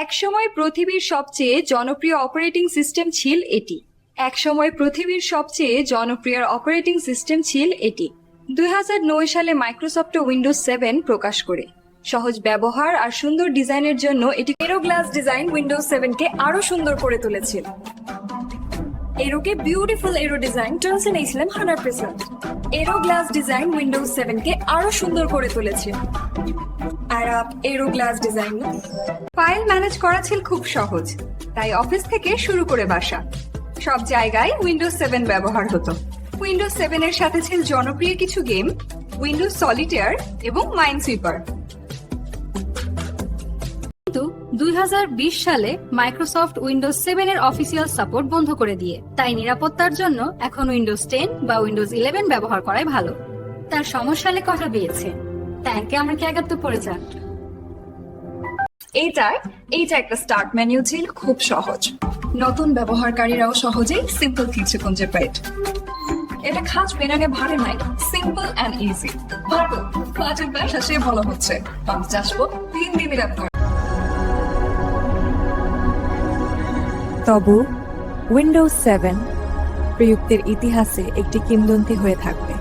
একসময় পৃথিবীর সবচেয়ে জনপ্রিয় অপারেটিং সিস্টেম ছিল এটি। একসময় পৃথিবীর সবচেয়ে জনপ্রিয় অপারেটিং সিস্টেম ছিল এটি। 2009 সালে মাইক্রোসফট উইন্ডোজ 7 প্রকাশ করে। সহজ ব্যবহার আর সুন্দর ডিজাইনের জন্য এটি এরো গ্লাস ডিজাইন উইন্ডোজ 7 কে আরো সুন্দর করে তুলেছিল। এরোকে beautiful aero design turns and ইসলাম 100%। এরো গ্লাস ডিজাইন উইন্ডোজ 7 কে আরো সুন্দর করে তুলেছে। আর aero glass design file manage করা ছিল খুব সহজ, তাই অফিস থেকে শুরু করে বাসা সব জায়গায় উইন্ডোজ 7 ব্যবহার হতো। উইন্ডোজ 7 এর সাথে ছিল জনপ্রিয় কিছু গেম, উইন্ডোজ সলিটেয়ার এবং মাইনসুইপার। কিন্তু 2020 সালে মাইক্রোসফট উইন্ডোজ 7 এর অফিসিয়াল সাপোর্ট বন্ধ করে দিয়ে, তাই নিরাপত্তার জন্য এখন উইন্ডোজ 10 বা উইন্ডোজ 11 ব্যবহার করাই ভালো। তার সমস্যা হলে কথা দিয়েছে, ট্যাঙ্কে আমরা কি আগাতে পড়ে যান। এইটা একটা স্টার্ট মেনু ছিল খুব সহজ। নতুন ব্যবহারকারীরাও সহজেই সিম্পল কিছু খুঁজে পায়। এটা খাস বেনাগে ভারে নাই, সিম্পল এন্ড ইজি। ভালো কাজের ব্যবসা সে ভালো হচ্ছে। পাঁচ আসবো 3 দিনের আপনার। তবু উইন্ডোজ 7 প্রযুক্তির ইতিহাসে একটি কিংবদন্তি হয়ে থাকবে।